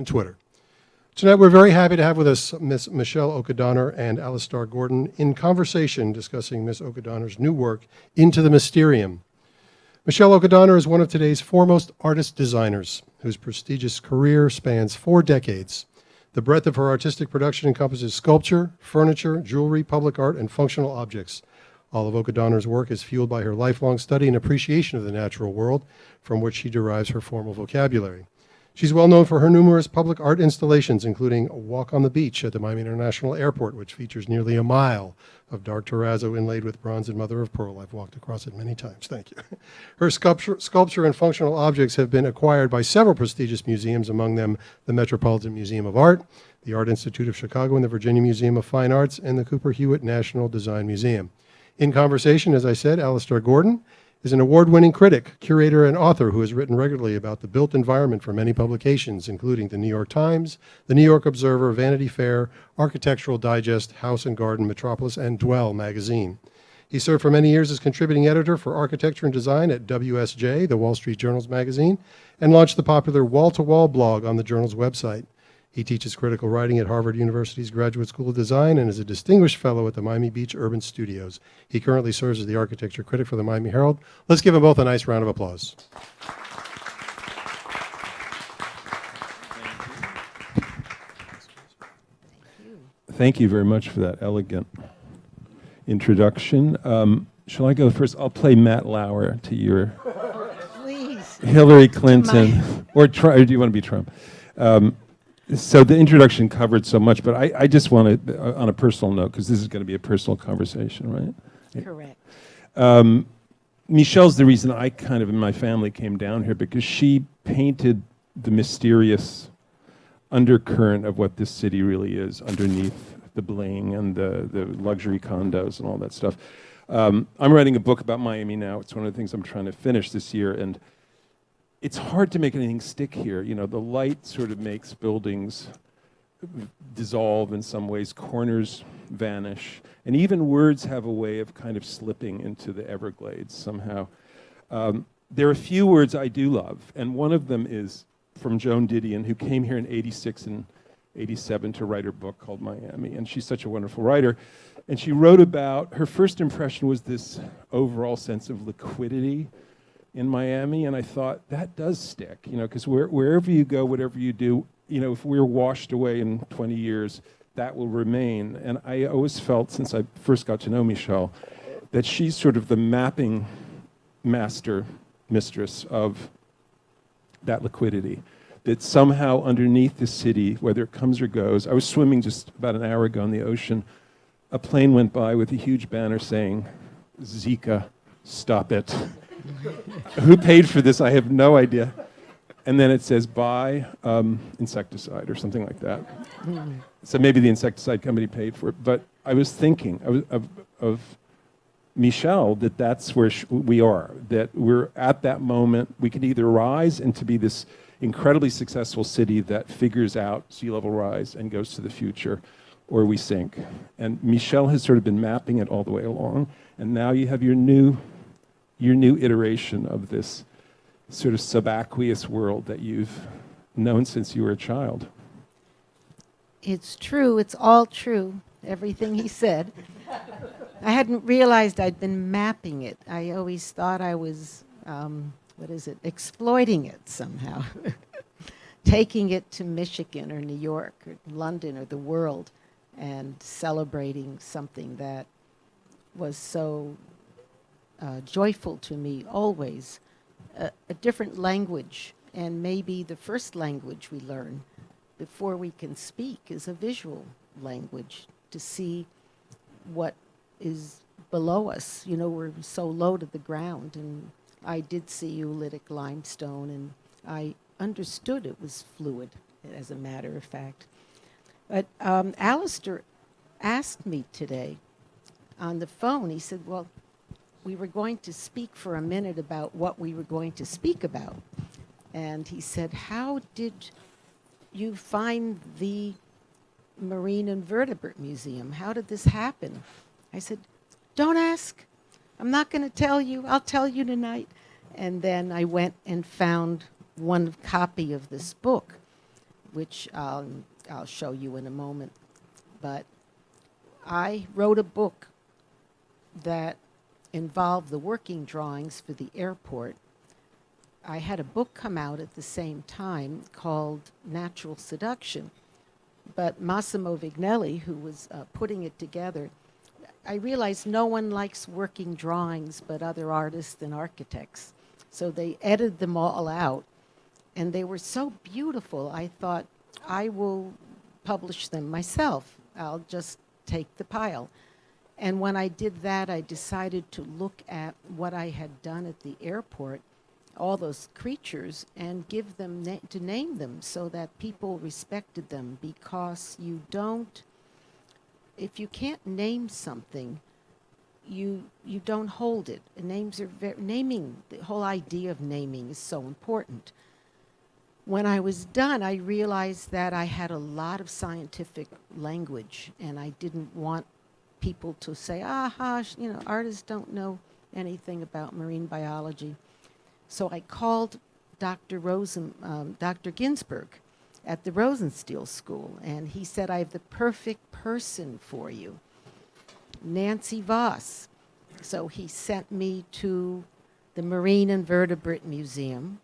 and Twitter. Tonight, we're very happy to have with us Miss Michele Okudonner and Alistair Gordon in conversation discussing Miss Okudonner's new work, Into the Mysterium. Michele Okudonner is one of today's foremost artist designers, whose prestigious career spans 4 decades. The breadth of her artistic production encompasses sculpture, furniture, jewelry, public art, and functional objects. All of Okudonner's work is fueled by her lifelong study and appreciation of the natural world, from which she derives her formal vocabulary. She's well known for her numerous public art installations, including a walk on the beach at the Miami International Airport, which features nearly a mile of dark terrazzo inlaid with bronze and mother of pearl. I've walked across it many times, thank you. Her sculpture and functional objects have been acquired by several prestigious museums, among them the Metropolitan Museum of Art, the Art Institute of Chicago, and the Virginia Museum of Fine Arts, and the Cooper Hewitt National Design Museum. In conversation, as I said, Alistair Gordon is an award-winning critic, curator, and author who has written regularly about the built environment for many publications, including the New York Times, the New York Observer, Vanity Fair, Architectural Digest, House and Garden, Metropolis, and Dwell magazine. He served for many years as contributing editor for architecture and design at WSJ, the Wall Street Journal's magazine, and launched the popular Wall-to-Wall blog on the journal's website. He teaches critical writing at Harvard University's Graduate School of Design and is a distinguished fellow at the Miami Beach Urban Studios. He currently serves as the architecture critic for the Miami Herald. Let's give them both a nice round of applause. Thank you very much for that elegant introduction. Shall I go first? I'll play Matt Lauer to your Please. Hillary Clinton, or do you want to be Trump? So the introduction covered so much, but I just want to, on a personal note, because this is going to be a personal conversation, right? Correct. Michelle's the reason I kind of, in my family, came down here, because she painted the mysterious undercurrent of what this city really is underneath the bling and the luxury condos and all that stuff. I'm writing a book about Miami now. It's one of the things I'm trying to finish this year, and it's hard to make anything stick here. You know, the light sort of makes buildings dissolve in some ways, corners vanish, and even words have a way of kind of slipping into the Everglades somehow. There are a few words I do love, and one of them is from Joan Didion, who came here in '86 and '87 to write her book called Miami, and she's such a wonderful writer. And she wrote about, her first impression was this overall sense of liquidity in Miami, and I thought that does stick, you know, because wherever you go, whatever you do, you know, if we're washed away in 20 years, that will remain. And I always felt, since I first got to know Michele, that she's sort of the mapping mistress of that liquidity, that somehow underneath the city, whether it comes or goes, I was swimming just about an hour ago in the ocean, a plane went by with a huge banner saying, "Zika, stop it." Who paid for this? I have no idea. And then it says, buy insecticide or something like that. So maybe the insecticide company paid for it. But I was thinking of Michele, that's where we are, that we're at that moment. We can either rise into be this incredibly successful city that figures out sea level rise and goes to the future, or we sink. And Michele has sort of been mapping it all the way along. And now you have your new iteration of this sort of subaqueous world that you've known since you were a child. It's true. It's all true. Everything he said. I hadn't realized I'd been mapping it. I always thought I was, exploiting it somehow. Taking it to Michigan or New York or London or the world and celebrating something that was so joyful to me always, a different language, and maybe the first language we learn before we can speak is a visual language, to see what is below us. You know, we're so low to the ground, and I did see Oolitic limestone, and I understood it was fluid, as a matter of fact. But Alistair asked me today on the phone, he said, well, we were going to speak for a minute about what we were going to speak about. And he said, how did you find the Marine Invertebrate Museum? How did this happen? I said, don't ask. I'm not going to tell you. I'll tell you tonight. And then I went and found one copy of this book. which I'll show you in a moment. But I wrote a book that involved the working drawings for the airport. I had a book come out at the same time called Natural Seduction, but Massimo Vignelli, who was putting it together, I realized no one likes working drawings but other artists and architects. So they edited them all out, and they were so beautiful, I thought, I will publish them myself. I'll just take the pile. And when I did that, I decided to look at what I had done at the airport, all those creatures, and give them to name them so that people respected them, because you don't, if you can't name something, you don't hold it. And names are naming, the whole idea of naming is so important. When I was done, I realized that I had a lot of scientific language, and I didn't want people to say, artists don't know anything about marine biology. So I called Dr. Ginsberg at the Rosenstiel School, and he said, I have the perfect person for you, Nancy Voss. So he sent me to the Marine Invertebrate Museum,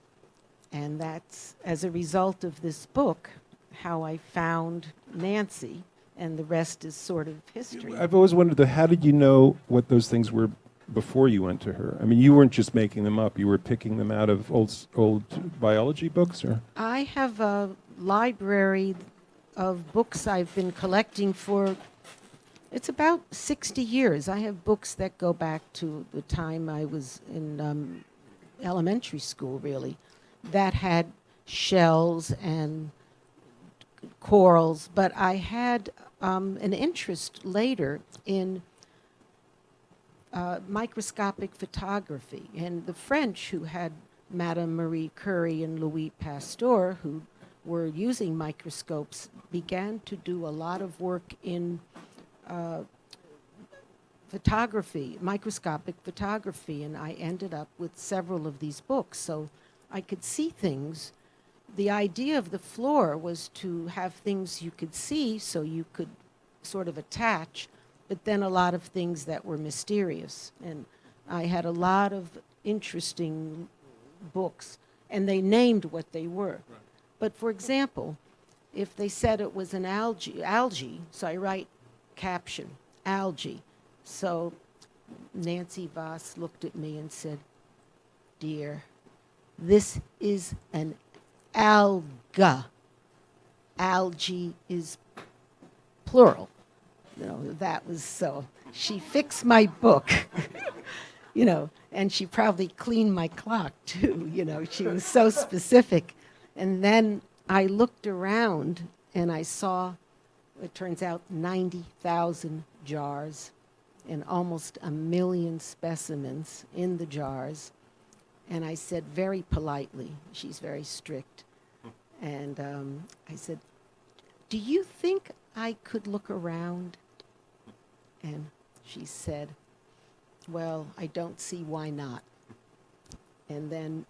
and that's, as a result of this book, how I found Nancy, and the rest is sort of history. I've always wondered, though, how did you know what those things were before you went to her? I mean, you weren't just making them up. You were picking them out of old biology books, or? I have a library of books I've been collecting for, it's about 60 years. I have books that go back to the time I was in elementary school, really, that had shells and corals, but I had an interest later in microscopic photography. And the French, who had Madame Marie Curie and Louis Pasteur, who were using microscopes, began to do a lot of work in photography, microscopic photography, and I ended up with several of these books. So I could see things. The idea of the floor was to have things you could see so you could sort of attach, but then a lot of things that were mysterious. And I had a lot of interesting books, and they named what they were. Right. But for example, if they said it was an algae, so I write caption, algae. So Nancy Voss looked at me and said, "Dear, this is an alga. Algae is plural." That was so. She fixed my book, and she probably cleaned my clock too, She was so specific. And then I looked around and I saw, it turns out, 90,000 jars and almost 1 million specimens in the jars. And I said very politely, she's very strict, and I said, "Do you think I could look around?" And she said, "Well, I don't see why not." And then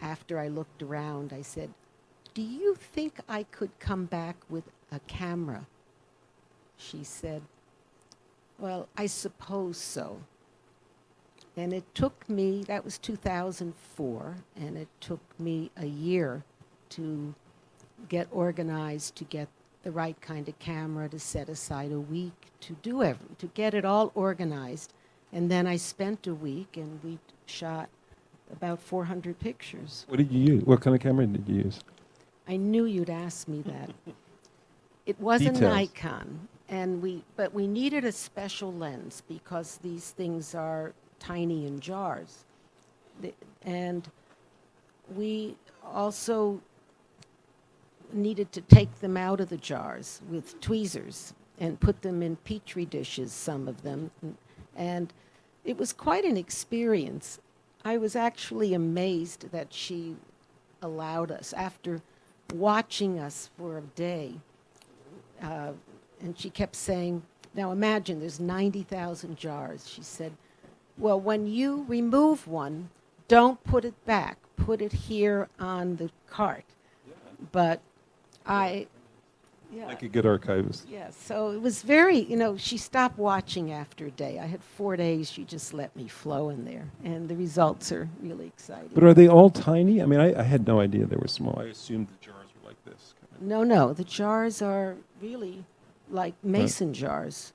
after I looked around, I said, "Do you think I could come back with a camera?" She said, "Well, I suppose so." And it took me, that was 2004, and it took me a year to get organized, to get the right kind of camera, to set aside a week, to get it all organized. And then I spent a week, and we shot about 400 pictures. What did you use? What kind of camera did you use? I knew you'd ask me that. It was a Nikon, but we needed a special lens because these things are tiny in jars. And we also needed to take them out of the jars with tweezers and put them in petri dishes, some of them. And it was quite an experience. I was actually amazed that she allowed us, after watching us for a day, and she kept saying, "Now imagine there's 90,000 jars." She said, "Well, when you remove one, don't put it back. Put it here on the cart." Yeah. But I, yeah. Like a good archivist. Yeah, so it was very, she stopped watching after a day. I had 4 days, she just let me flow in there, and the results are really exciting. But are they all tiny? I mean, I had no idea they were small. I assumed the jars were like this. No, the jars are really like mason jars.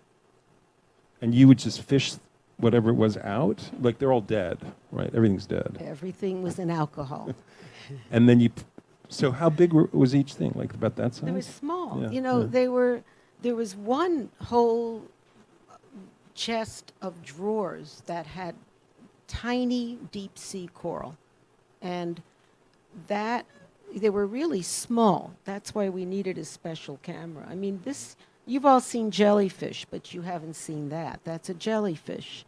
And you would just fish whatever it was out? Like they're all dead, right? Everything's dead. Everything was in alcohol. And then so how big was each thing? Like about that size? They were small. Yeah, There was one whole chest of drawers that had tiny deep sea coral. And they were really small. That's why we needed a special camera. I mean, you've all seen jellyfish, but you haven't seen that. That's a jellyfish.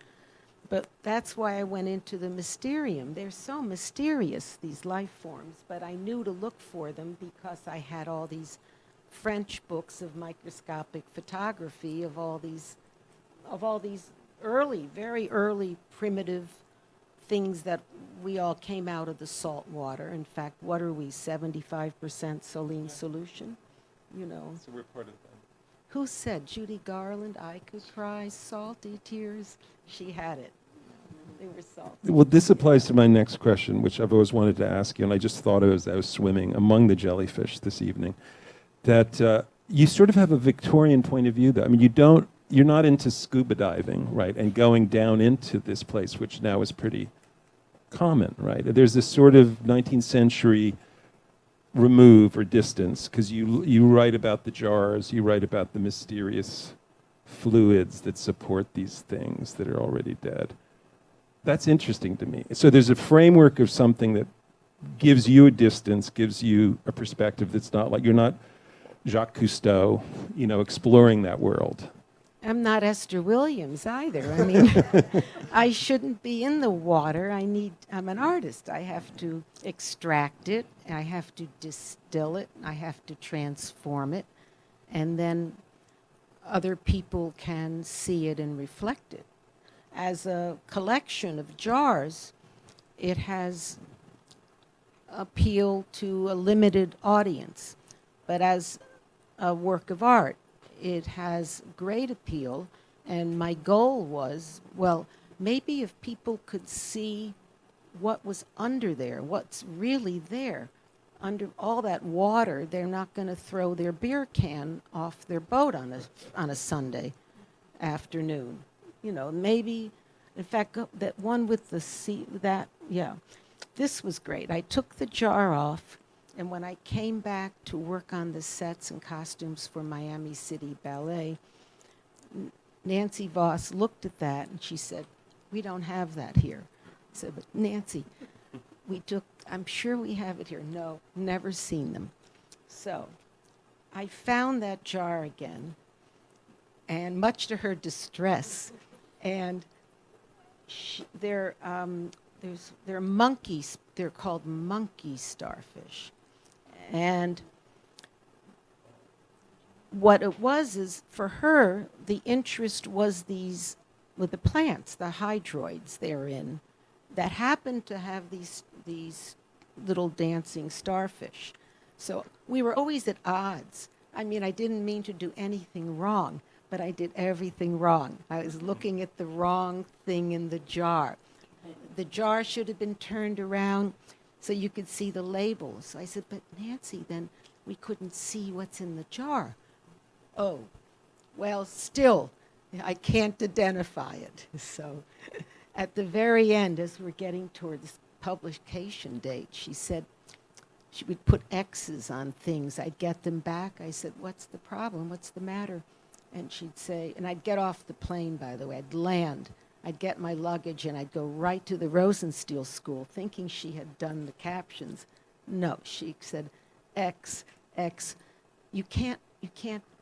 But that's why I went into the Mysterium. They're so mysterious, these life forms, but I knew to look for them because I had all these French books of microscopic photography of all these very early primitive things that we all came out of the salt water. In fact, what are we, 75% saline solution? So we're part of that. Who said, Judy Garland, I could cry salty tears? She had it. They were salty. Well, this applies to my next question, which I've always wanted to ask you, and I just thought of as I was swimming among the jellyfish this evening, that you sort of have a Victorian point of view, though. I mean, you're not into scuba diving, right, and going down into this place, which now is pretty common, right? There's this sort of 19th century remove or distance, because you write about the jars, you write about the mysterious fluids that support these things that are already dead. That's interesting to me. So there's a framework of something that gives you a distance, gives you a perspective that's not like, you're not Jacques Cousteau, exploring that world. I'm not Esther Williams either. I mean, I shouldn't be in the water. I'm an artist. I have to extract it. I have to distill it. I have to transform it. And then other people can see it and reflect it. As a collection of jars, it has appeal to a limited audience. But as a work of art, it has great appeal, and my goal was, well, maybe if people could see what was under there, what's really there, under all that water, they're not going to throw their beer can off their boat on a Sunday afternoon. Maybe, in fact, that one with the sea, this was great. I took the jar off. And when I came back to work on the sets and costumes for Miami City Ballet, Nancy Voss looked at that and she said, "We don't have that here." I said, "But Nancy, I'm sure we have it here." "No, never seen them." So I found that jar again, and much to her distress, and they're monkeys. They're called monkey starfish. And what it was is, for her, the interest was these, with the plants, the hydroids they're in, that happen to have these little dancing starfish. So we were always at odds. I mean, I didn't mean to do anything wrong, but I did everything wrong. I was looking at the wrong thing in the jar. The jar should have been turned around so you could see the labels. So I said, "But Nancy, then we couldn't see what's in the jar." "Oh, well, still, I can't identify it." So at the very end, as we're getting towards publication date, she said she would put X's on things. I'd get them back. I said, "What's the problem? What's the matter?" And she'd say, and I'd get off the plane, by the way. I'd land. I'd get my luggage and I'd go right to the Rosenstiel School, thinking she had done the captions. No, she said, "X, X, you can't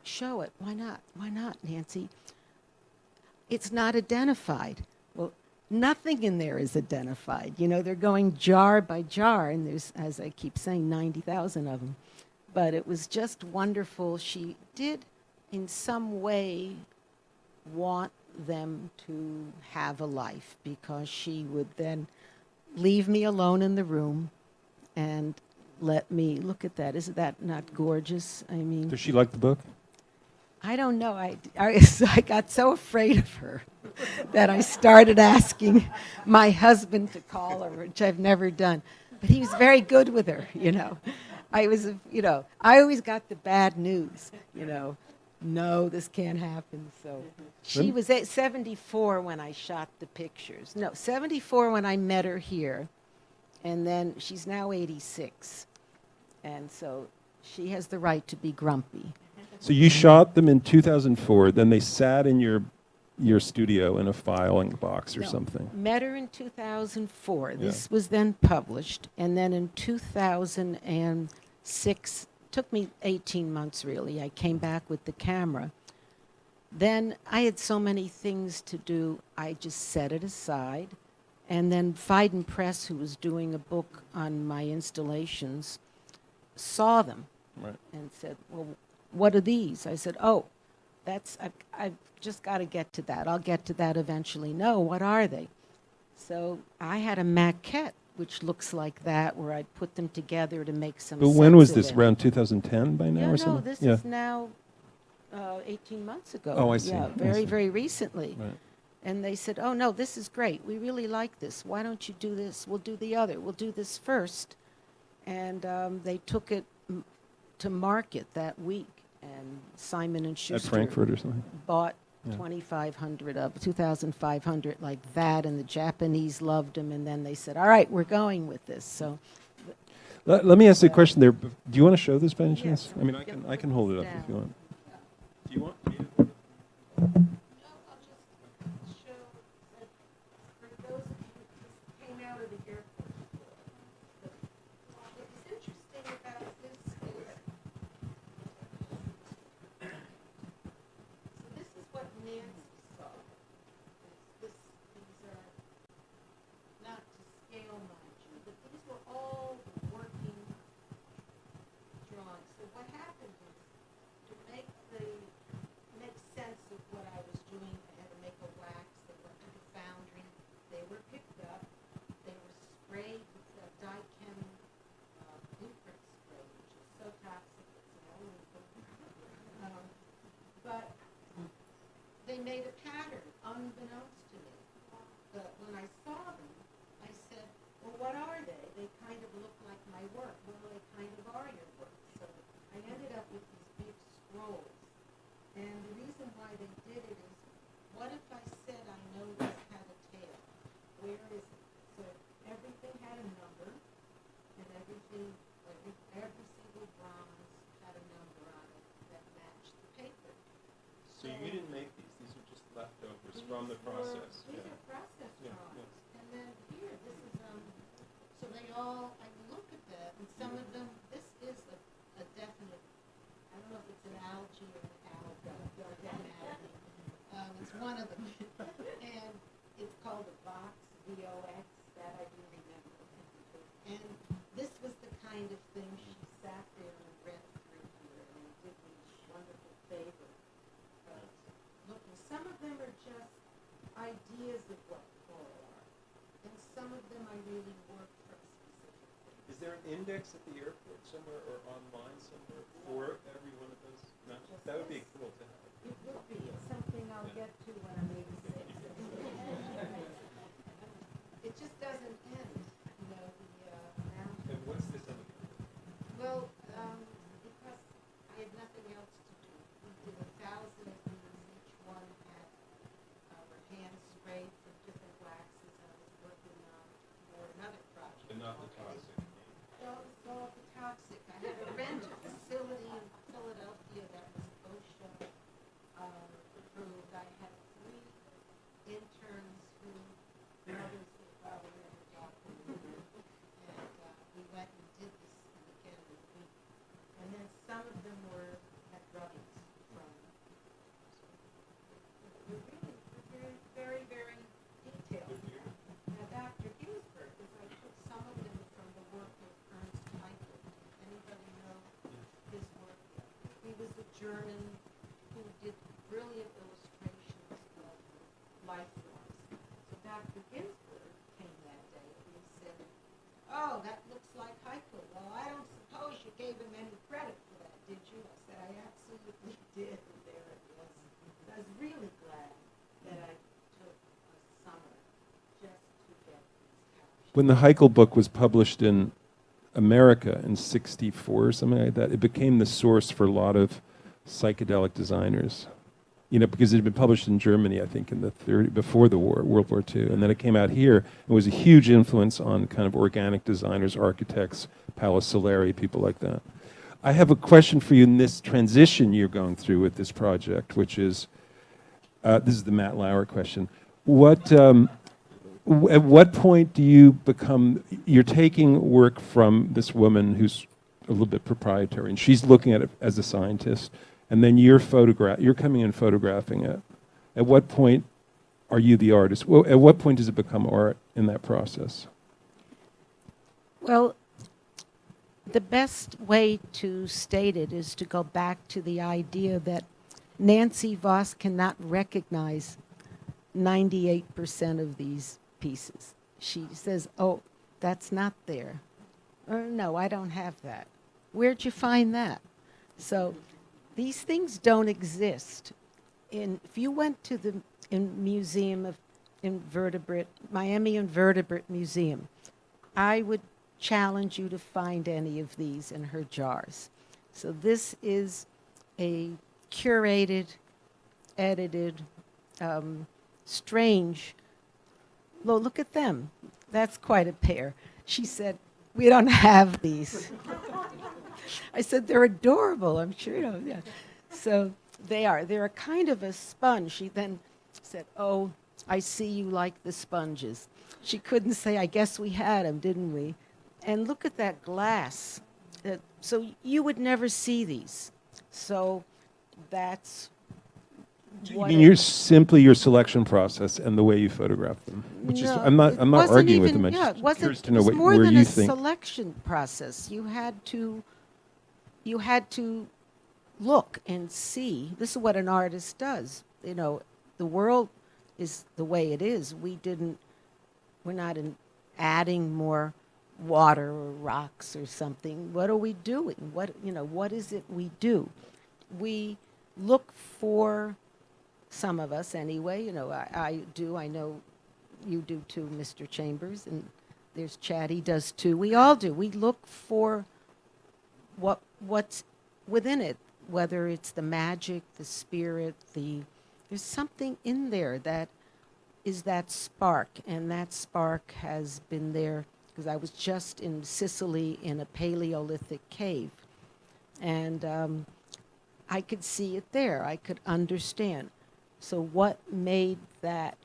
show it." "Why not? Why not, Nancy?" "It's not identified." Well, nothing in there is identified. They're going jar by jar, and there's, as I keep saying, 90,000 of them. But it was just wonderful. She did, in some way, want them to have a life, because she would then leave me alone in the room, and let me look at that. Isn't that not gorgeous? I mean, Does she like the book? I don't know. I got so afraid of her that I started asking my husband to call her, which I've never done. But he was very good with her, you know. I always got the bad news, you know. No, this can't happen. So she was at 74 when I shot the pictures. No, 74 when I met her here. And then she's now 86. And so she has the right to be grumpy. So you shot them in 2004, then they sat in your studio in a filing box or No, something. Met her in 2004. This was then published. And then in 2006, took me 18 months really, I came back with the camera. Then I had so many things to do, I just set it aside. And then Fiden Press, who was doing a book on my installations, saw them Right. and said, well, what are these? I said, oh, I've just got to get to that. I'll get to that eventually. No, what are they? So I had a maquette, which looks like that, where I put them together to make some But sense when was of this? it. Around 2010 by now Yeah, or no, something? this is now 18 months ago. Oh, I see. Yeah, I very, see. very recently. Right. And they said, oh, no, this is great. We really like this. Why don't you do this? We'll do the other. We'll do this first. And they took it to market that week. And Simon and At Schuster Frankfurt or something? bought Yeah. 2,500 like that. And the Japanese loved them. And then they said, all right, we're going with this. So Let me ask you a question there. Do you want to show this by any Yes. chance? I mean, I Yep, can put hold it this up if down. you want. Do you want me to? So what happened is, to make sense of what I was doing, I had to make a wax. They went to the foundry. They were picked up. They were sprayed with the dichem blueprint spray, which is so toxic. It's an illegal. But they made a pattern unbeknownst to me. But when I saw them, I said, well, what are they? They kind of look like my work. Well, they kind of are your work. So I ended up with these big scrolls. And the reason why they did it is, what if I said I know this had a tail? Where is it? So everything had a number, and every single bronze had a number on it that matched the paper. So you didn't make these. These are just leftovers from the process. These are process Yeah, drawings. And then here, this is, so they all, I look at that, and some of them, this is a definite, I don't know if it's an algae or an alga, or an algae. It's one of them. And it's called a Vox, V-O-X, that I do remember. And this was the kind of thing she sat there and read through here and did me this wonderful favor. Look, some of them are just ideas of what coral are. And some of them I really work from specific things. Is there an index at the airport somewhere or online somewhere for every one of those? Matches? That would be cool to have. It will be. It's something I'll get to when I'm 86. It just doesn't end, you know, the amount. And what's this other? Well, because I had nothing else to do. We did 1,000 of these. Each one had were hand sprayed from different waxes. I was working on for another project. And not the toxic. Well, it was all the toxic. I had to rent a facility in Philadelphia that was OSHA approved. I had 3 interns who mothers and father never talked to me. And we went and did this again this week. And then some of them had rubbings from. We're really very, very detailed. Now, Dr. Ginsberg, is I took some of them from the work of Ernst Haeckel. Anybody know his work? He was a German who did brilliant illustrations of life forms. So Dr. Ginsberg came that day and he said, oh, that looks like Haeckel. Well, I don't gave him any credit for that, did you? I said, I absolutely did, and there it was. I was really glad that I took a summer just to get these captions. When the Heikel book was published in America in '64 or something like that, it became the source for a lot of psychedelic designers. You know, because it had been published in Germany, I think, in the before the war, World War II, and then it came out here and was a huge influence on kind of organic designers, architects, Paolo Soleri, people like that. I have a question for you in this transition you're going through with this project, which is, this is the Matt Lauer question. What, at what point do you become, you're taking work from this woman who's a little bit proprietary, and she's looking at it as a scientist, and then you're coming in photographing it. At what point are you the artist? Well, at what point does it become art in that process? Well, the best way to state it is to go back to the idea that Nancy Voss cannot recognize 98% of these pieces. She says, oh, that's not there. Or no, I don't have that. Where'd you find that? So these things don't exist. If you went to the Museum of Invertebrate, Miami Invertebrate Museum, I would challenge you to find any of these in her jars. So this is a curated, edited, strange. Well, look at them. That's quite a pair. She said, we don't have these. I said, they're adorable. I'm sure you know. Yeah. So they are. They're a kind of a sponge. She then said, oh, I see you like the sponges. She couldn't say, I guess we had them, didn't we? And look at that glass. So you would never see these. So that's You mean you're simply your selection process and the way you photograph them, which is I'm not arguing with them. I'm just curious to know where you think. Selection process. You had to look and see. This is what an artist does. You know, the world is the way it is. We're not adding more water or rocks or something. What are we doing? What is it we do? We look for, some of us anyway, I do, I know you do too, Mr. Chambers, and there's Chad, he does too. We all do. We look for what's within it, whether it's the magic, the spirit, there's something in there that is that spark, and that spark has been there, because I was just in Sicily in a Paleolithic cave, and I could see it there. I could understand. So what made that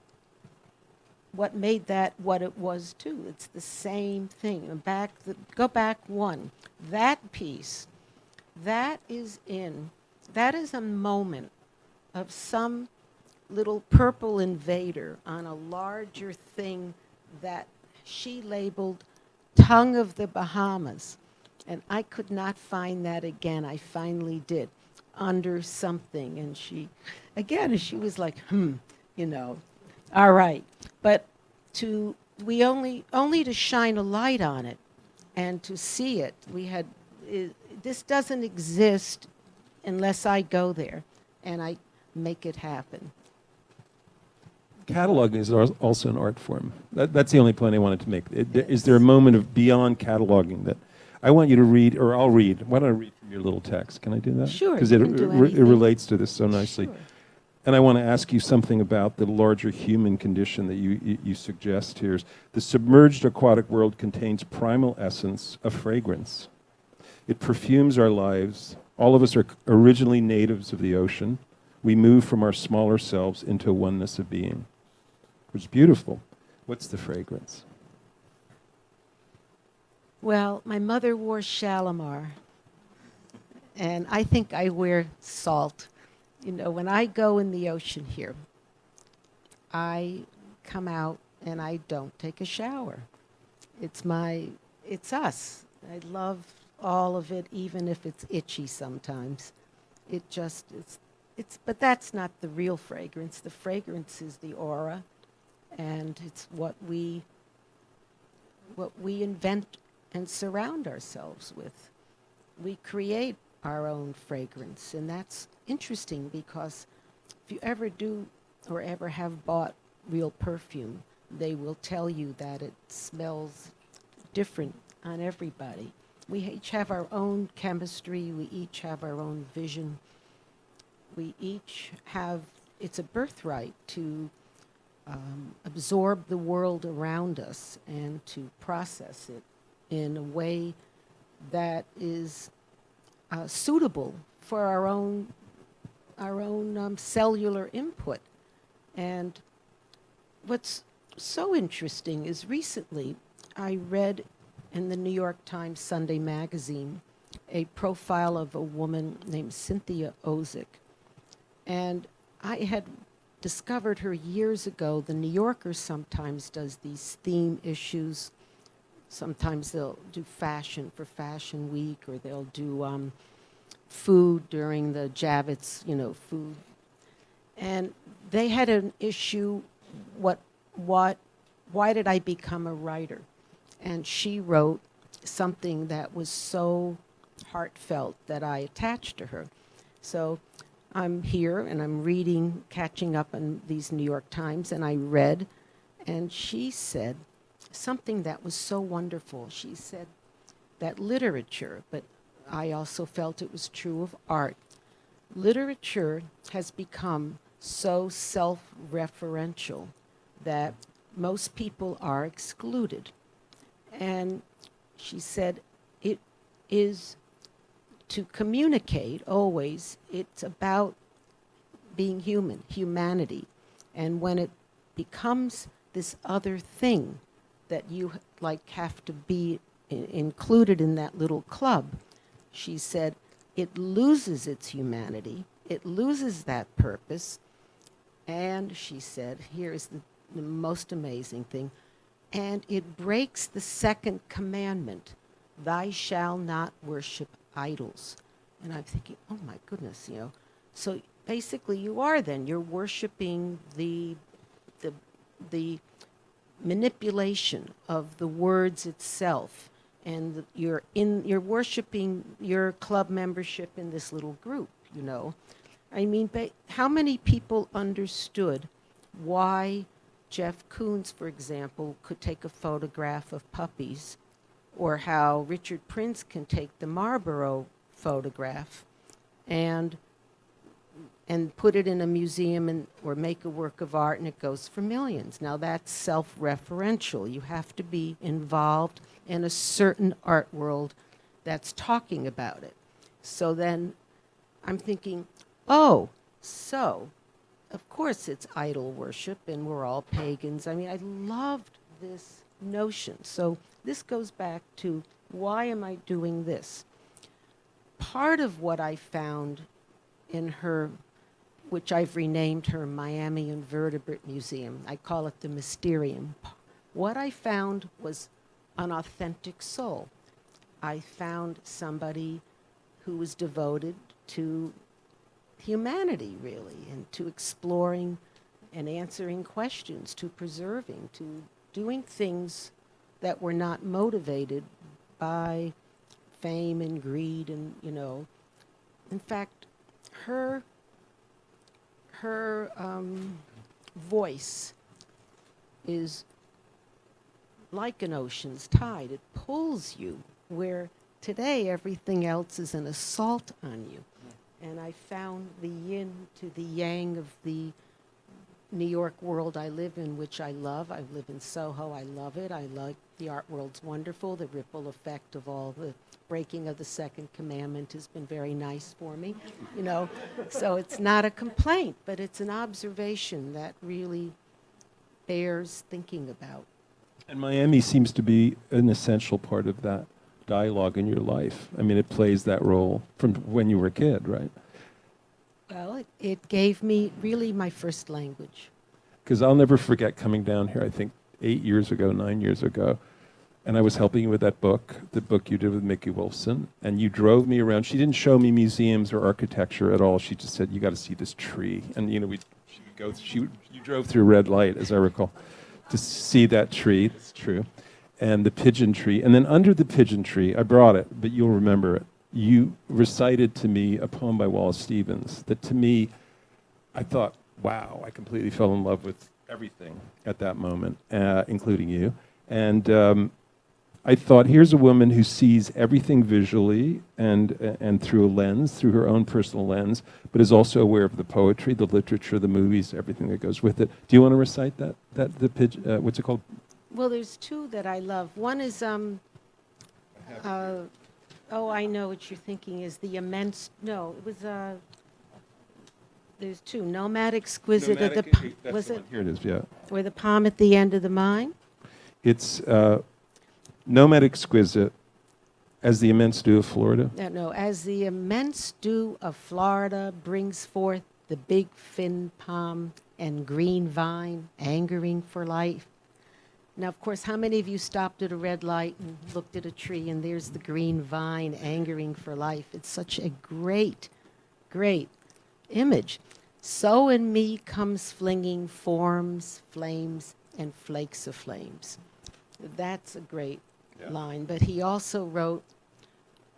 what it was too? It's the same thing. And go back one. That piece, that is a moment of some little purple invader on a larger thing that she labeled Tongue of the Bahamas. And I could not find that again. I finally did, under something. And she was like, all right. But only to shine a light on it and to see it, this doesn't exist unless I go there and I make it happen. Cataloging is also an art form. That's the only point I wanted to make. Is there a moment of beyond cataloging that I want you to read, or I'll read? Why don't I read from your little text? Can I do that? Sure. Because it relates to this so nicely. Sure. And I want to ask you something about the larger human condition that you suggest here. The submerged aquatic world contains primal essence of fragrance. It perfumes our lives. All of us are originally natives of the ocean. We move from our smaller selves into a oneness of being, which is beautiful. What's the fragrance? Well, my mother wore Shalimar, and I think I wear salt. When I go in the ocean here, I come out and I don't take a shower. It's us. I love all of it, even if it's itchy sometimes. But that's not the real fragrance. The fragrance is the aura, and it's what we invent and surround ourselves with. we create our own fragrance. And that's interesting because if you ever do or ever have bought real perfume, they will tell you that it smells different on everybody. We each have our own chemistry. We each have our own vision. We each have, it's a birthright to absorb the world around us and to process it in a way that is suitable for our own cellular input. And what's so interesting is recently I read in the New York Times Sunday magazine a profile of a woman named Cynthia Ozick. And I had discovered her years ago. The New Yorker sometimes does these theme issues. Sometimes they'll do fashion for Fashion Week, or they'll do food during the Javits, food. And they had an issue, why did I become a writer? And she wrote something that was so heartfelt that I attached to her. So I'm here and I'm reading, catching up on these New York Times, and I read, and she said something that was so wonderful. She said that literature, but I also felt it was true of art, literature has become so self-referential that most people are excluded. And she said it is to communicate always, it's about being human, humanity. And when it becomes this other thing that you have to be included in that little club, she said, it loses its humanity, it loses that purpose, and she said, here is the most amazing thing, and it breaks the second commandment, thou shalt not worship idols. And I'm thinking, oh my goodness, So basically you're worshiping the manipulation of the words itself, and you're worshiping your club membership in this little group, I mean, how many people understood why Jeff Koons, for example, could take a photograph of puppies, or how Richard Prince can take the Marlboro photograph and put it in a museum or make a work of art, and it goes for millions. Now that's self-referential. You have to be involved in a certain art world that's talking about it. So then I'm thinking, so of course it's idol worship and we're all pagans. I mean, I loved this notion. So this goes back to, why am I doing this? Part of what I found in her, which I've renamed her Miami Invertebrate Museum, I call it the Mysterium. What I found was an authentic soul. I found somebody who was devoted to humanity, really, and to exploring and answering questions, to preserving, to doing things that were not motivated by fame and greed and, In fact, her voice is like an ocean's tide. It pulls you where today everything else is an assault on you. And I found the yin to the yang of the New York world I live in, which I love. I live in Soho. I love it. I like the art world's wonderful. The ripple effect of all the breaking of the second commandment has been very nice for me, So it's not a complaint, but it's an observation that really bears thinking about. And Miami seems to be an essential part of that dialogue in your life. I mean, it plays that role from when you were a kid, right? Well, it gave me really my first language. Because I'll never forget coming down here, I think 9 years ago, and I was helping you with that book, the book you did with Mickey Wolfson, and you drove me around. She didn't show me museums or architecture at all. She just said, you got to see this tree. And, you drove through red light, as I recall, to see that tree. It's true. And the pigeon tree. And then under the pigeon tree, I brought it, but you'll remember it. you recited to me a poem by Wallace Stevens that to me, I thought, wow, I completely fell in love with everything at that moment, including you. And I thought, here's a woman who sees everything visually and through a lens, through her own personal lens, but is also aware of the poetry, the literature, the movies, everything that goes with it. Do you want to recite what's it called? Well, there's two that I love. One is, oh, I know what you're thinking is the immense, no, it was, there's two. Nomad Exquisite, was it, Here it is, yeah. or the Palm at the End of the Mine? It's Nomad Exquisite, as the immense dew of Florida. No, as the immense dew of Florida brings forth the big fin palm and green vine, angering for life. Now, of course, how many of you stopped at a red light and looked at a tree and there's the green vine angering for life? It's such a great, great image. So in me comes flinging forms, flames, and flakes of flames. That's a great line. But he also wrote,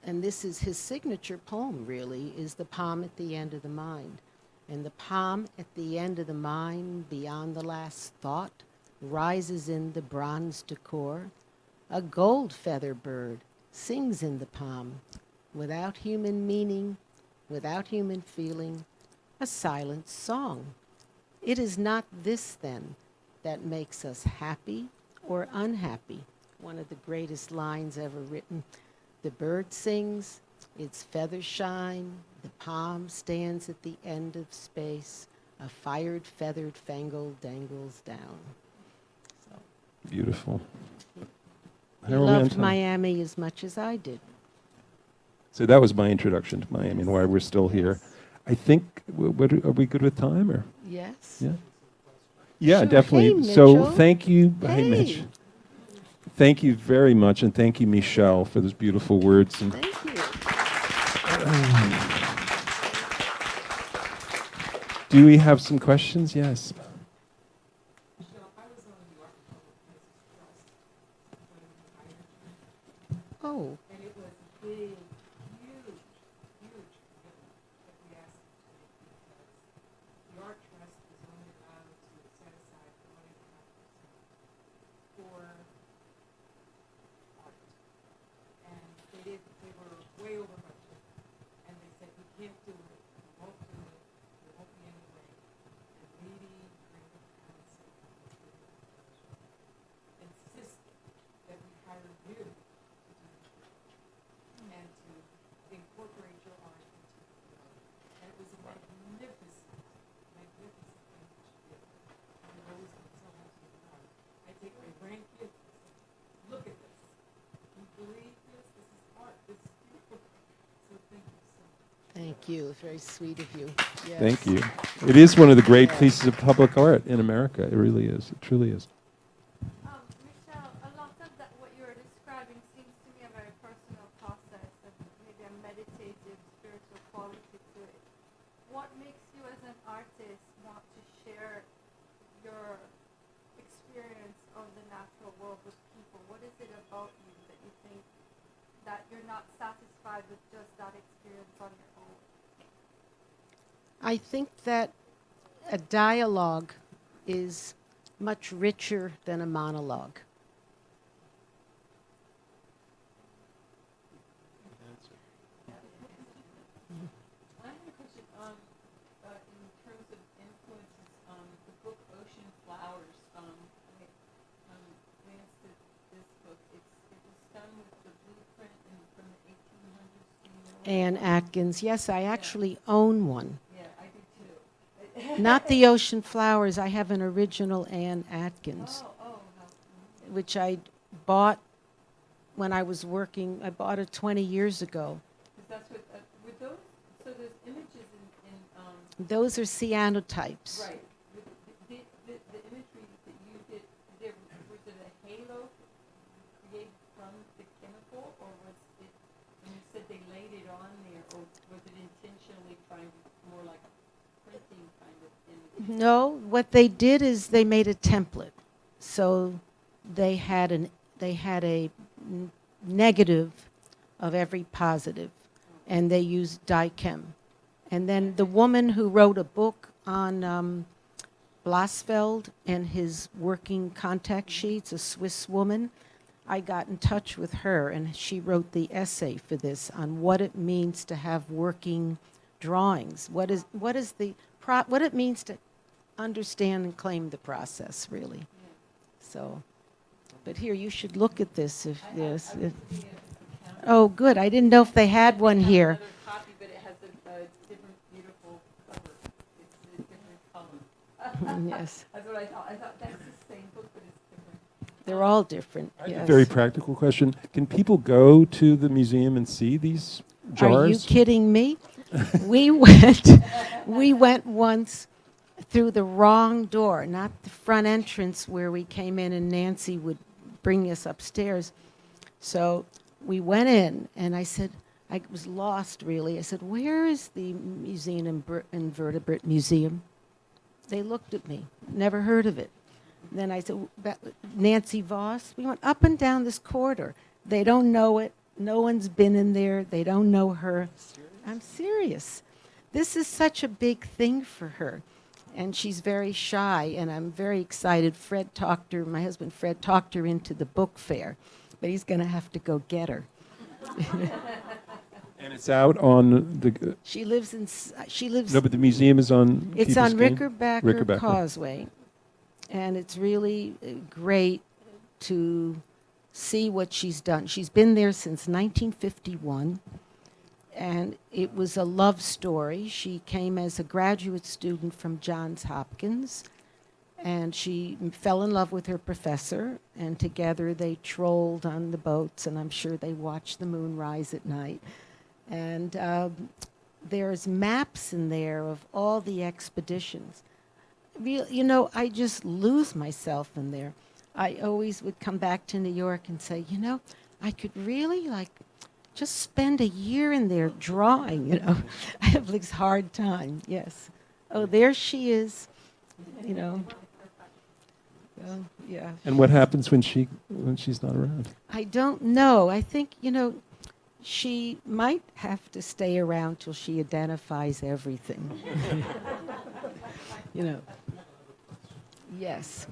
and this is his signature poem really, is the palm at the end of the mind. And the palm at the end of the mind, beyond the last thought, rises in the bronze decor. A gold feather bird sings in the palm, without human meaning, without human feeling, a silent song. It is not this, then, that makes us happy or unhappy. One of the greatest lines ever written. The bird sings, its feathers shine, the palm stands at the end of space, a fired, feathered fangle dangles down. So, Beautiful. he loved Miami as much as I did. So that was my introduction to Miami and why we're still here. I think, are we good with time? Or? Yes. Yeah. Yeah, Sure. definitely. Hey, So Mitchell. thank you. Hey. Mitch. Thank you very much, and thank you, Michele, for those beautiful words. And Thank you. do we have some questions? Yes. Oh. And it was a big, huge, huge commitment that we asked them to make because the Art Trust is only allowed to set aside 1.5% for art. And they were way over budget. And they said, we can't do it, we won't do it, there won't be any way. And Lady Creative Council insisted that we hire you and to incorporate your art into the film. And it was a magnificent, magnificent thing that you did. I've always been so happy about it. I take my grandkids, look at this. You believe this? This is art. This is beautiful. So thank you so much. Thank you. It's very sweet of you. Yes. Thank you. It is one of the great pieces of public art in America. It really is. It truly is. Michele, a lot of that, what you're describing, seems to me a very personal process and maybe a meditative, spiritual quality to it. What makes you as an artist want to share your experience of the natural world with people? What is it about you that you think that you're not satisfied with just that experience on your own? I think that a dialogue is much richer than a monologue. I have a question. In terms of influences, the book Ocean Flowers. I glanced at this book. It was done with the blueprint from the 1800s. Do you know? Anne Atkins. Yes, I actually own one. Yeah, I do too. Not the Ocean Flowers. I have an original Anne Atkins, which I bought when I was working. I bought it 20 years ago. That's what. With those, so there's images in Those are cyanotypes. right. The imagery that you did, was it a halo created from the chemical, or was it? And you said they laid it on there, or was it intentionally trying to more like a printing kind of image? No, what they did is they made a template. So they had a negative of every positive. and they used dye-chem. And then the woman who wrote a book on Blasfeld and his working contact sheets, a Swiss woman, I got in touch with her, and she wrote the essay for this on what it means to have working drawings. What it means to understand and claim the process, really. So, but here, you should look at this if there's. Oh, good. I didn't know if they had one here. Another copy, but it has a different, beautiful cover. It's a different color. Yes, That's what I thought. I thought that's the same book, but it's different. they're all different. I have Yes. a very practical question. Can people go to the museum and see these jars? Are you kidding me? we went once through the wrong door, not the front entrance where we came in and Nancy would bring us upstairs. So we went in, and I said, I was lost really. I said, where is the Museum Invertebrate Museum? They looked at me, never heard of it. Then I said, Nancy Voss, we went up and down this corridor. They don't know it. No one's been in there. They don't know her. I'm serious. This is such a big thing for her. And she's very shy, and I'm very excited. My husband Fred talked her into the book fair, but he's going to have to go get her. And it's out on the. She lives. No, but the museum is on. It's Key on Biscayne? Rickerbacker Causeway, and it's really great to see what she's done. She's been there since 1951, and it was a love story. She came as a graduate student from Johns Hopkins, and she fell in love with her professor, and together they trolled on the boats, and I'm sure they watched the moon rise at night. And there's maps in there of all the expeditions. I just lose myself in there. I always would come back to New York and say, I could really just spend a year in there drawing, I have this hard time, yes. Oh, there she is, Well, yeah. And what happens when she's not around? I don't know. I think, she might have to stay around till she identifies everything. Yes.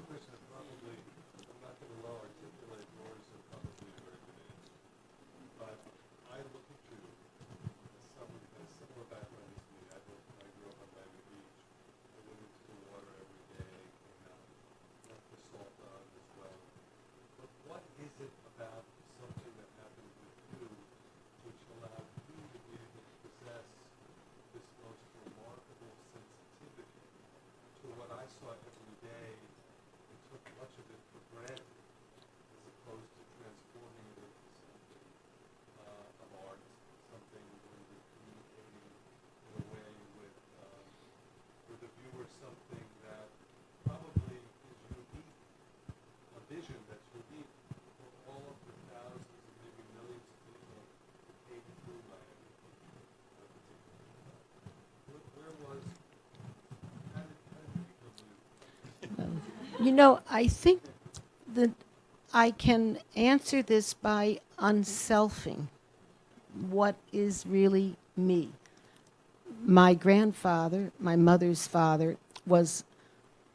I think that I can answer this by unselfing what is really me. My grandfather, my mother's father,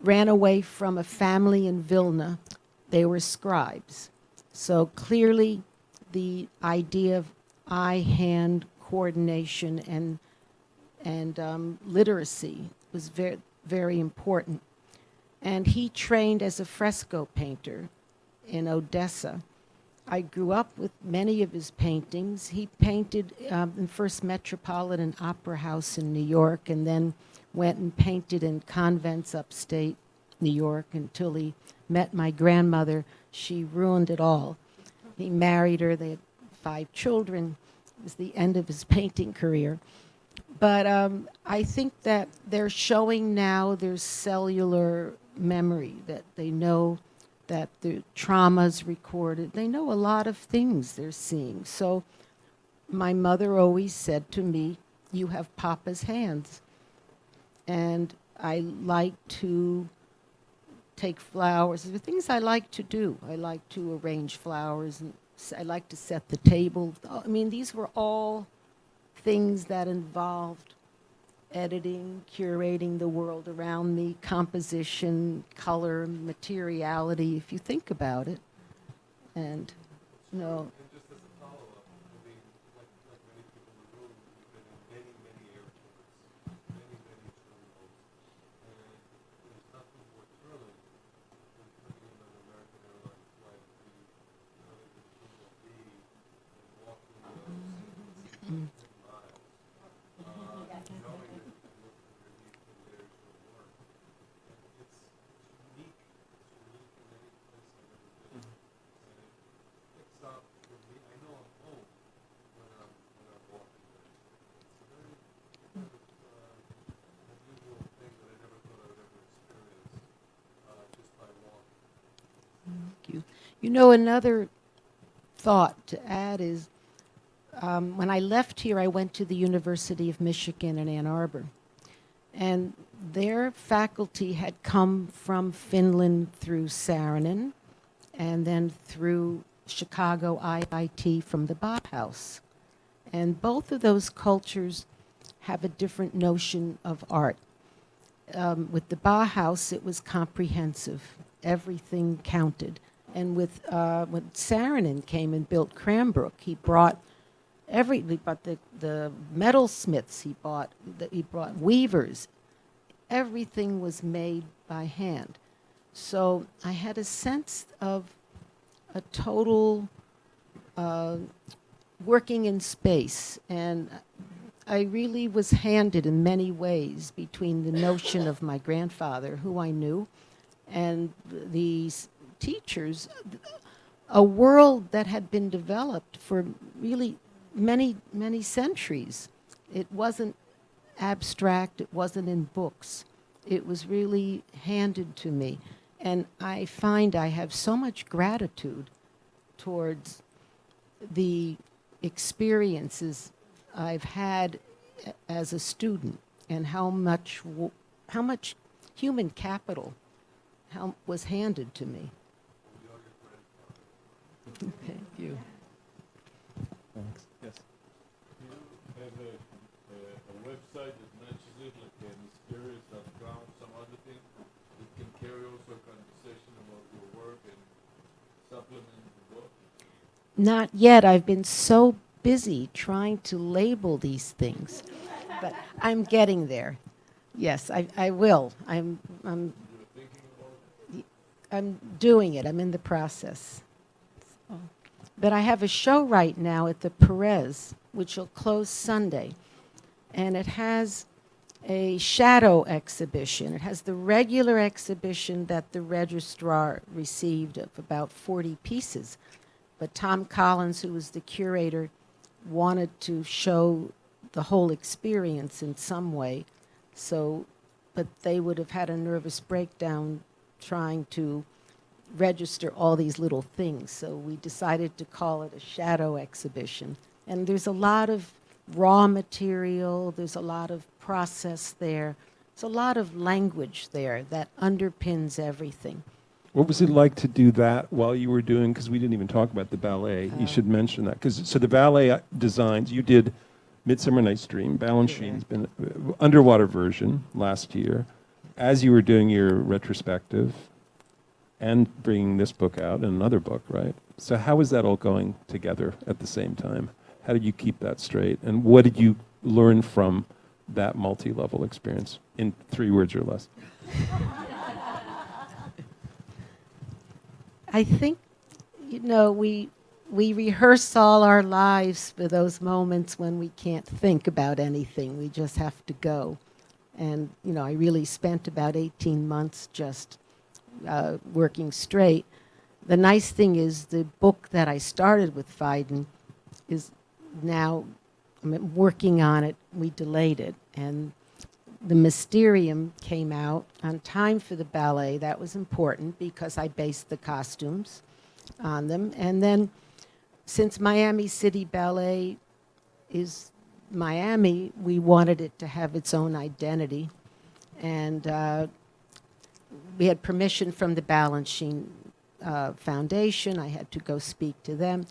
ran away from a family in Vilna. They were scribes. So clearly the idea of eye-hand coordination and literacy was very, very important. And he trained as a fresco painter in Odessa. I grew up with many of his paintings. He painted in First Metropolitan Opera House in New York, and then went and painted in convents upstate New York until he met my grandmother. She ruined it all. He married her. They had 5 children. It was the end of his painting career. But I think that they're showing now their cellular memory, that they know that the trauma's recorded. They know a lot of things they're seeing. So my mother always said to me, you have Papa's hands. And I like to take flowers. There are things I like to do. I like to arrange flowers, and I like to set the table. I mean, these were all things that involved editing, curating the world around me, composition, color, materiality, if you think about it. And, you know, And just as a follow-up, I mean, like many people in the room, we've been in many, many airports, many, many terminals, and there's nothing more thrilling than putting in an American Airlines flight to another terminal B and walking those 10 miles, knowing that you can look underneath and there's your work. And it's unique. It's unique in any place I've ever been. And it picks up for me. I know I'm home when I'm walking there. It's a very kind of unusual thing that I never thought I would ever experience just by walking. thank you. You know, another thought to add is when I left here, I went to the University of Michigan in Ann Arbor. And their faculty had come from Finland through Saarinen and then through Chicago IIT from the Bauhaus. And both of those cultures have a different notion of art. With the Bauhaus, it was comprehensive. Everything counted. And with when Saarinen came and built Cranbrook, he brought the metalsmiths, he brought weavers. Everything was made by hand. So I had a sense of a total working in space, and I really was handed in many ways between the notion of my grandfather, who I knew, and these teachers, a world that had been developed for really many, many centuries. It wasn't abstract, it wasn't in books. It was really handed to me. And I find I have so much gratitude towards the experiences I've had as a student and how much human capital was handed to me. Thank you. Thanks. Yes. You have a website that matches it, like mysterious.com, some other thing that can carry also a conversation about your work and supplement the book? Not yet. I've been so busy trying to label these things, but I'm getting there. Yes, I will. I'm You're thinking about it? I'm doing it. I'm in the process. So. But I have a show right now at the Perez, which will close Sunday, and it has a shadow exhibition. It has the regular exhibition that the registrar received of about 40 pieces. But Tom Collins, who was the curator, wanted to show the whole experience in some way. So, but they would have had a nervous breakdown trying to register all these little things. So we decided to call it a shadow exhibition. And there's a lot of raw material, there's a lot of process there, there's a lot of language there that underpins everything. What was it like to do that while you were doing, because we didn't even talk about the ballet. You should mention that. So the ballet designs, you did Midsummer Night's Dream, Balanchine's been underwater version last year, as you were doing your retrospective and bringing this book out and another book, right? So how is that all going together at the same time? How did you keep that straight? And what did you learn from that multi-level experience in 3 words or less? I think, you know, we rehearse all our lives for those moments when we can't think about anything. We just have to go. And, you know, I really spent about 18 months just working straight. The nice thing is the book that I started with Fiden is now, I'm working on it. We delayed it. And the Mysterium came out on time for the ballet. That was important because I based the costumes on them. And then since Miami City Ballet is Miami, we wanted it to have its own identity. And we had permission from the Balanchine Foundation. I had to go speak to them.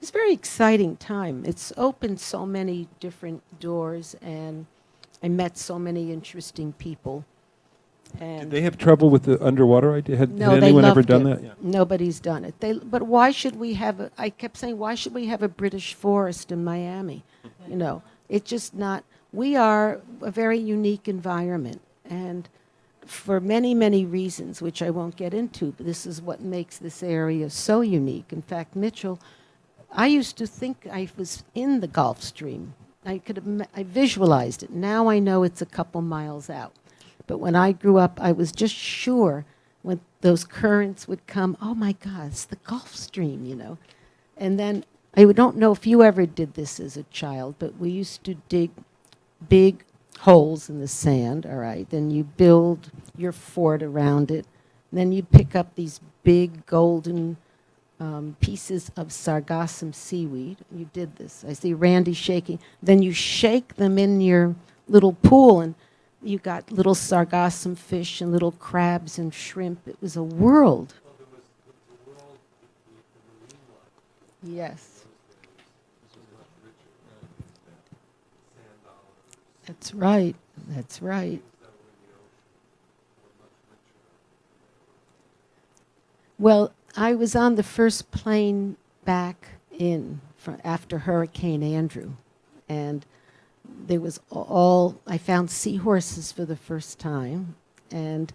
It's a very exciting time. It's opened so many different doors, and I met so many interesting people. And Did they have trouble with the underwater idea? Had no, they anyone ever loved done it. that? Yeah. Nobody's done it. But why should we have I kept saying, why should we have a British forest in Miami? You know, it's just not. We are a very unique environment, and for many, many reasons, which I won't get into, but this is what makes this area so unique. In fact, Mitchell, I used to think I was in the Gulf Stream. I visualized it. Now I know it's a couple miles out. But when I grew up, I was just sure when those currents would come, oh my God, it's the Gulf Stream, you know. And then I don't know if you ever did this as a child, but we used to dig big holes in the sand, all right? Then you build your fort around it. Then you pick up these big golden pieces of sargassum seaweed. You did this. I see Randy shaking. Then you shake them in your little pool, and you got little sargassum fish and little crabs and shrimp. It was a world. Yes. That's right. That's right. Well, I was on the first plane back in after Hurricane Andrew, and there was I found seahorses for the first time, and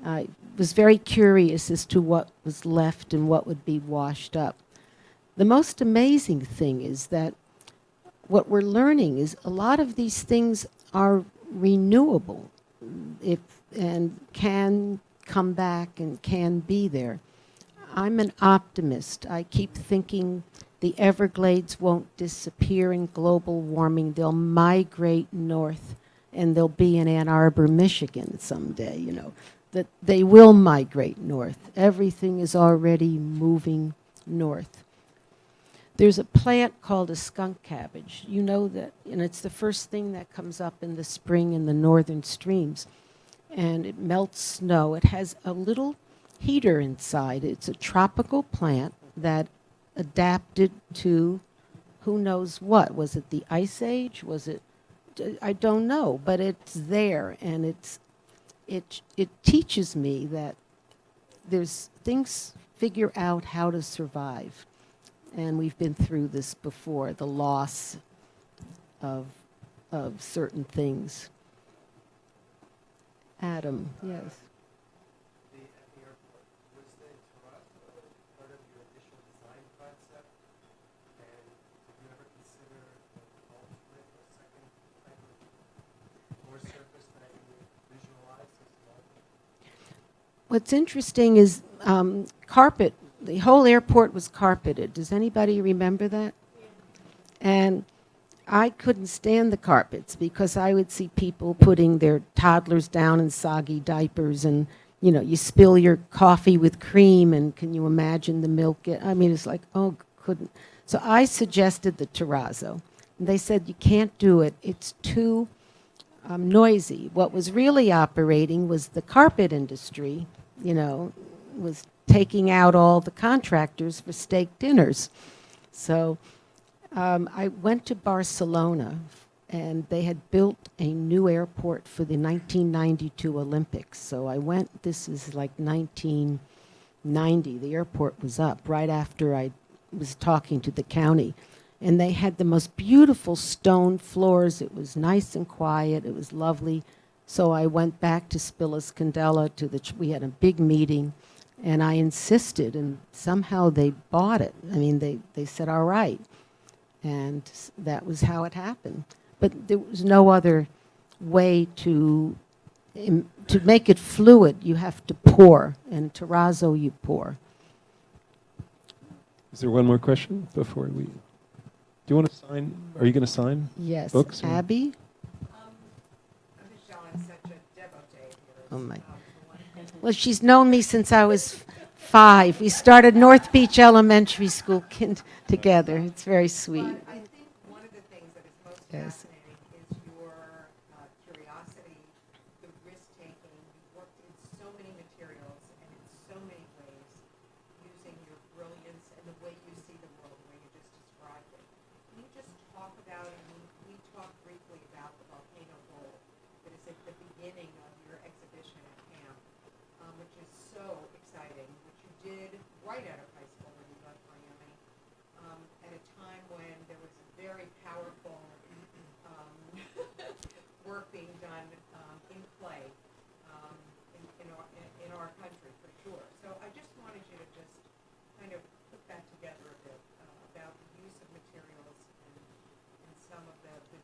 I was very curious as to what was left and what would be washed up. The most amazing thing is that what we're learning is a lot of these things are renewable and can come back and can be there. I'm an optimist. I keep thinking the Everglades won't disappear in global warming. They'll migrate north, and they'll be in Ann Arbor, Michigan someday, you know. That they will migrate north. Everything is already moving north. There's a plant called a skunk cabbage. You know that, and it's the first thing that comes up in the spring in the northern streams. And it melts snow. It has a little heater inside. It's a tropical plant that adapted to who knows what. Was it the Ice Age? Was it, I don't know, but it's there, and it teaches me that there's things figure out how to survive. And we've been through this before, the loss of certain things. Adam, yes. What's interesting is carpet. The whole airport was carpeted. Does anybody remember that? And I couldn't stand the carpets because I would see people putting their toddlers down in soggy diapers, and you know, you spill your coffee with cream, and can you imagine the milk? I mean, it's like, oh, couldn't. So I suggested the terrazzo, and they said you can't do it. It's too noisy. What was really operating was the carpet industry. You know, was taking out all the contractors for steak dinners. So I went to Barcelona, and they had built a new airport for the 1992 Olympics. So I went, this is like 1990, the airport was up right after I was talking to the county. And they had the most beautiful stone floors. It was nice and quiet, it was lovely. So I went back to Spillis Candela, we had a big meeting, and I insisted, and somehow they bought it. I mean, they said, all right. And that was how it happened. But there was no other way to make it fluid. You have to pour, and terrazzo you pour. Is there one more question before we? Do you want to sign? Are you going to sign? Yes. Books? Abby? Michele, I'm such a devotee. Oh my. Well, she's known me since I was 5. We started North Beach Elementary School together. It's very sweet. I think one of the things that is most Yes. fascinating is your curiosity, the risk-taking. You've worked in so many materials and in so many ways, using your brilliance and the way you see the world, the way you just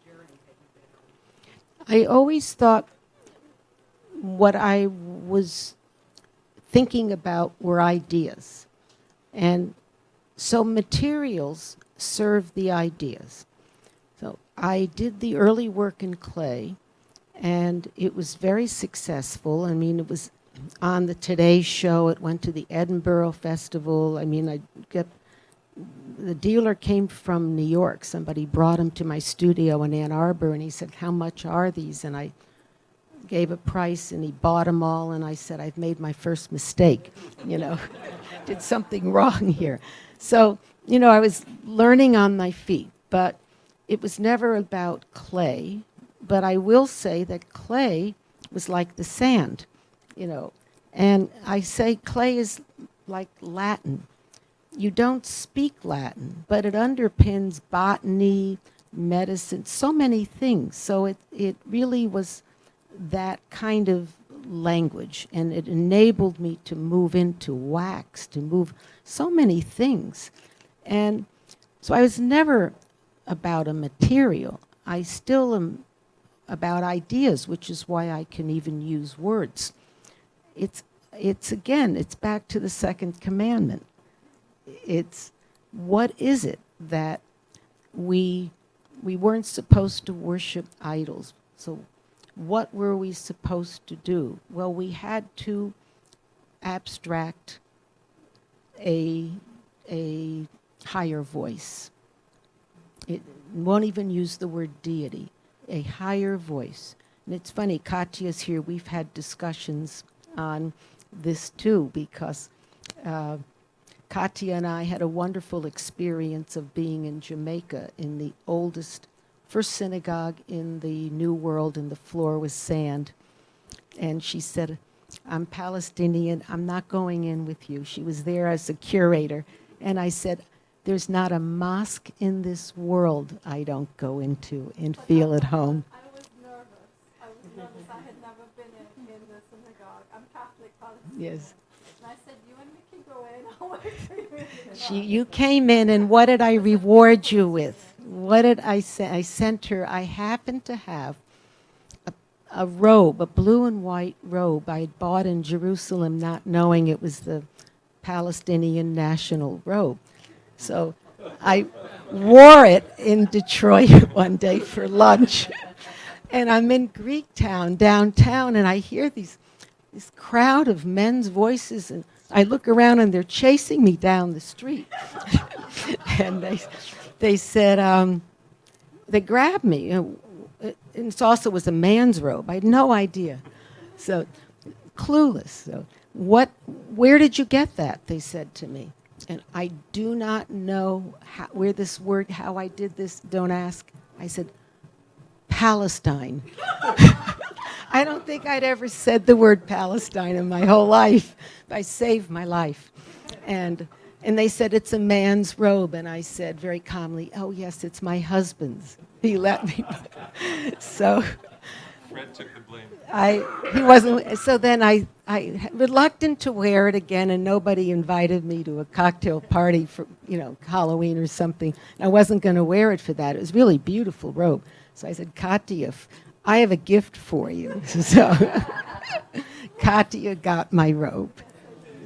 journey that you've been on? I always thought what I was thinking about were ideas. And so materials serve the ideas. So I did the early work in clay, and it was very successful. I mean, it was on the Today Show. It went to the Edinburgh Festival. I mean, the dealer came from New York. Somebody brought him to my studio in Ann Arbor, and he said, "How much are these?" And I gave a price, and he bought them all, and I said, "I've made my first mistake, did something wrong here." So, I was learning on my feet, but it was never about clay. But I will say that clay was like the sand, and I say clay is like Latin. You don't speak Latin, but it underpins botany, medicine, so many things. So it really was that kind of language, and it enabled me to move into wax, to move so many things. And so I was never about a material. I still am about ideas, which is why I can even use words. It's back to the second commandment. It's what is it that we weren't supposed to worship idols. So what were we supposed to do? Well, we had to abstract a higher voice. It won't even use the word deity, a higher voice. And it's funny, Katya's here. We've had discussions on this too, because Katya and I had a wonderful experience of being in Jamaica in the first synagogue in the New World, and the floor was sand. And she said, "I'm Palestinian, I'm not going in with you." She was there as a curator. And I said, "There's not a mosque in this world I don't go into and feel at home." I was nervous. I had never been in the synagogue. I'm Catholic Palestinian. Yes. And I said, "You and me can go in. I'll wait for you." You came in, and what did I reward you with? What did I say? I sent her, I happened to have a robe, a blue and white robe I had bought in Jerusalem, not knowing it was the Palestinian national robe. So I wore it in Detroit one day for lunch. And I'm in Greektown, downtown, and I hear this crowd of men's voices, and I look around, and they're chasing me down the street. And they said, they grabbed me. And it also was a man's robe. I had no idea. So clueless. So where did you get that? They said to me. And I do not know how I did this. Don't ask. I said, Palestine. I don't think I'd ever said the word Palestine in my whole life. I saved my life. And they said, "It's a man's robe." And I said very calmly, "Oh, yes, it's my husband's." He let me. So Fred took the blame. he wasn't. So then I reluctant to wear it again, and nobody invited me to a cocktail party for Halloween or something. I wasn't going to wear it for that. It was a really beautiful robe. So I said, "Katya, I have a gift for you." So Katya got my robe.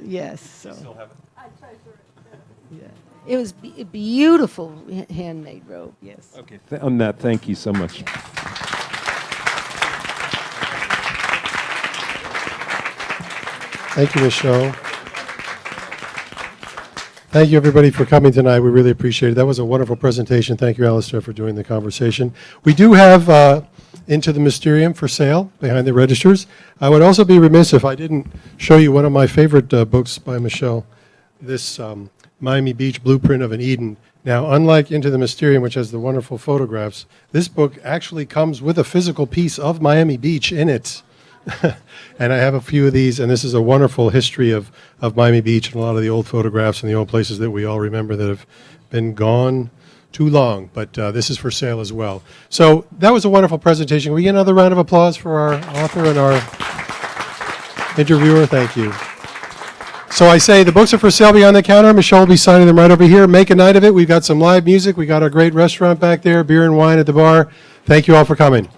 Yes. So. Still have it? I treasure it. Yeah. It was a beautiful handmade robe. Yes. Okay. On that, thank you so much. Thank you, Michele. Thank you, everybody, for coming tonight. We really appreciate it. That was a wonderful presentation. Thank you, Alistair, for doing the conversation. We do have Into the Mysterium for sale behind the registers. I would also be remiss if I didn't show you one of my favorite books by Michele, this Miami Beach Blueprint of an Eden. Now, unlike Into the Mysterium, which has the wonderful photographs, this book actually comes with a physical piece of Miami Beach in it. And I have a few of these, and this is a wonderful history of Miami Beach and a lot of the old photographs and the old places that we all remember that have been gone too long. But this is for sale as well. So that was a wonderful presentation. Can we get another round of applause for our author and our interviewer? Thank you. So I say the books are for sale behind the counter. Michelle will be signing them right over here. Make a night of it. We've got some live music. We got our great restaurant back there, beer and wine at the bar. Thank you all for coming.